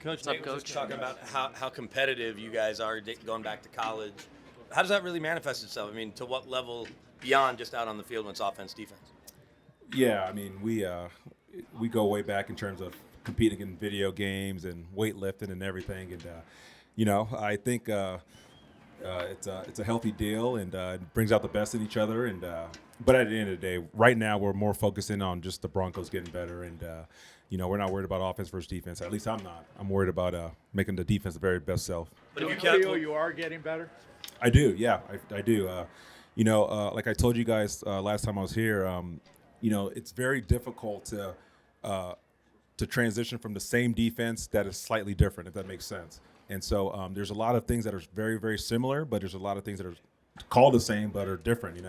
Coach, What's up, Nate was just Coach? talking about how competitive you guys are going back to college. How does that really manifest itself? I mean, to what level beyond just out on the field when it's offense, defense? Yeah, I mean, we go way back in terms of competing in video games and weightlifting and everything, and I think it's a healthy deal, and it brings out the best in each other. And but at the end of the day, right now we're more focusing on just the Broncos getting better, and we're not worried about offense versus defense. At least I'm not. I'm worried about making the defense the very best self. But if Do you you can't, feel you are getting better? I do, yeah, I do. Like I told you guys last time I was here, it's very difficult to transition from the same defense that is slightly different, if that makes sense. And so there's a lot of things that are very, very similar, but there's a lot of things that are called the same but are different,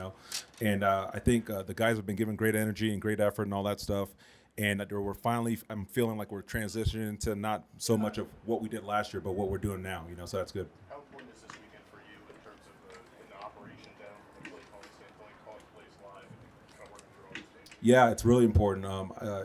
And I think the guys have been given great energy and great effort and all that stuff. And I'm feeling like we're transitioning to not so much of what we did last year, but what we're doing now, so that's good. How important is this weekend for you in terms of in the operation down from the play calling standpoint, calling plays live, and kind of working through all these things? Yeah, it's really important.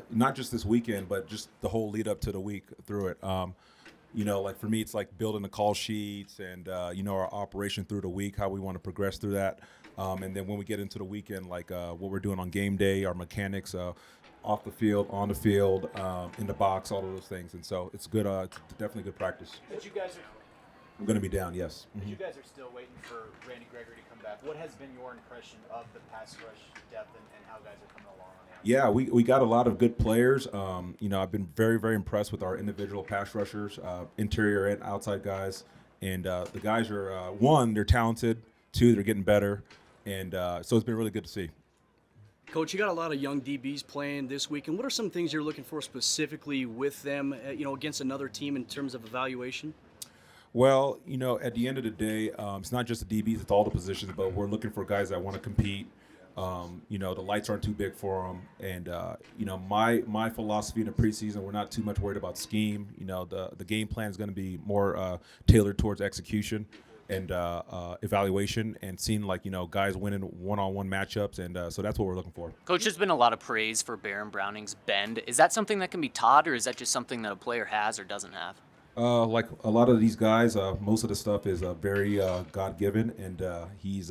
Not just this weekend, but just the whole lead up to the week through it. Like for me, it's like building the call sheets and, our operation through the week, how we want to progress through that. And then when we get into the weekend, like what we're doing on game day, our mechanics off the field, on the field, in the box, all of those things. And so it's good. It's definitely good practice. But you guys I'm going to be down, yes. are, you guys are still waiting for Randy Gregory to come back. What has been your impression of the pass rush depth and how guys are coming along on that? Yeah, we got a lot of good players. I've been very, very impressed with our individual pass rushers, interior and outside guys. And the guys are, one, they're talented. Two, they're getting better. And so it's been really good to see. Coach, you got a lot of young DBs playing this week, and what are some things you're looking for specifically with them, against another team in terms of evaluation? Well, at the end of the day, it's not just the DBs, it's all the positions, but we're looking for guys that want to compete. The lights aren't too big for them. And, my philosophy in the preseason, we're not too much worried about scheme. The game plan is going to be more tailored towards execution and evaluation and seeing, guys winning one-on-one matchups. And so that's what we're looking for. Coach, there's been a lot of praise for Baron Browning's bend. Is that something that can be taught, or is that just something that a player has or doesn't have? Like a lot of these guys, most of the stuff is very God-given, and he's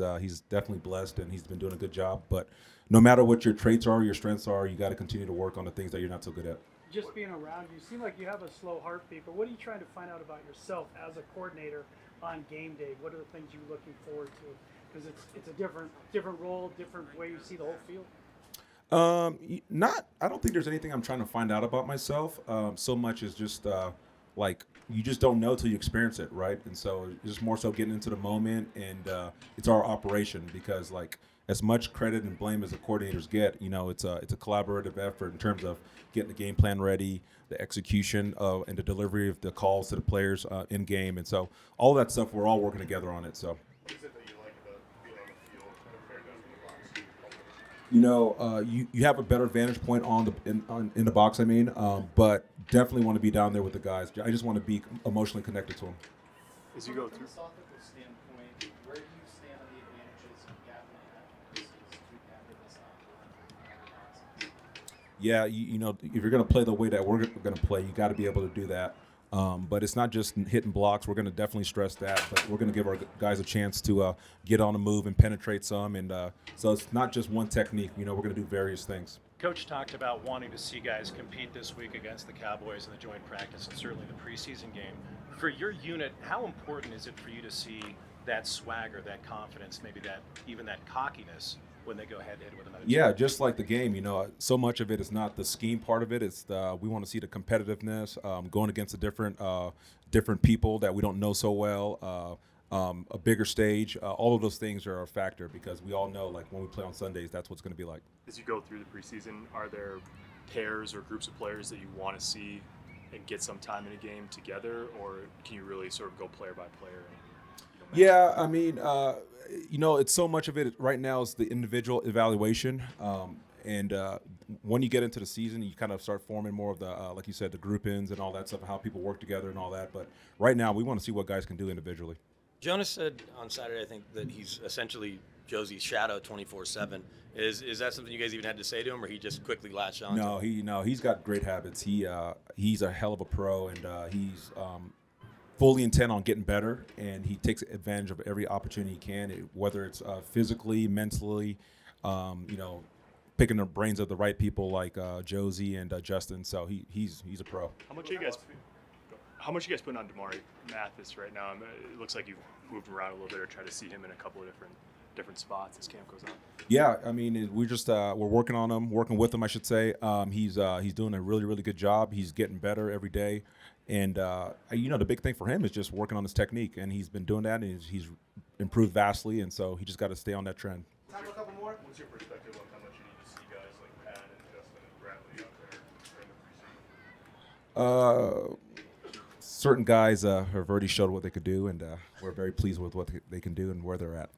definitely blessed, and he's been doing a good job. But no matter what your traits are, your strengths are, you got to continue to work on the things that you're not so good at. Just being around you, seem like you have a slow heartbeat, but what are you trying to find out about yourself as a coordinator on game day? What are the things you're looking forward to? Because it's a different role, different way you see the whole field. I don't think there's anything I'm trying to find out about myself. So much as just you just don't know till you experience it, right? And so it's just more so getting into the moment, and it's our operation because as much credit and blame as the coordinators get, it's a collaborative effort in terms of getting the game plan ready, the execution and the delivery of the calls to the players in game, and so all that stuff we're all working together on it. So. What is it that you like about being on the field compared to in the box? You have a better vantage point in the box. But definitely want to be down there with the guys. I just want to be emotionally connected to them. As you go through. From a philosophical standpoint, where do you stand on the advantages of gapping ahead versus two-gapping this Yeah, if you're going to play the way that we're going to play, you got to be able to do that. But it's not just hitting blocks. We're going to definitely stress that, but we're going to give our guys a chance to get on the move and penetrate some. And so it's not just one technique. We're going to do various things. Coach talked about wanting to see guys compete this week against the Cowboys in the joint practice and certainly the preseason game. For your unit, how important is it for you to see that swagger, that confidence, maybe that cockiness when they go head-to-head with another team? Yeah, just like the game, so much of it is not the scheme part of it. It's we want to see the competitiveness, going against different people that we don't know so well, a bigger stage. All of those things are a factor because we all know, when we play on Sundays, that's what's going to be like. As you go through the preseason, are there pairs or groups of players that you want to see and get some time in a game together, or can you really sort of go player by player? Yeah, it's so much of it right now is the individual evaluation. And when you get into the season, you kind of start forming more of the, like you said, the groupings and all that stuff, and how people work together and all that. But right now, we want to see what guys can do individually. Jonas said on Saturday, I think, that he's essentially Josie's shadow 24/7. Is that something you guys even had to say to him, or he just quickly latched on? No, he's got great habits. He's a hell of a pro, and he's fully intent on getting better, and he takes advantage of every opportunity he can, whether it's physically, mentally, picking the brains of the right people like Josie and Justin. So he's a pro. How much are you guys putting on Damari Mathis right now? I mean, it looks like you've moved him around a little bit, or tried to see him in a couple of different spots as camp goes on. Yeah, I mean, we're working on him, working with him, I should say. He's doing a really, really good job. He's getting better every day, and the big thing for him is just working on his technique, and he's been doing that, and he's improved vastly, and so he just got to stay on that trend. Time for a couple more. What's your perspective on how much you need to see guys like Pat and Justin and Bradley out there during the preseason? Certain guys have already showed what they could do, and we're very pleased with what they can do and where they're at.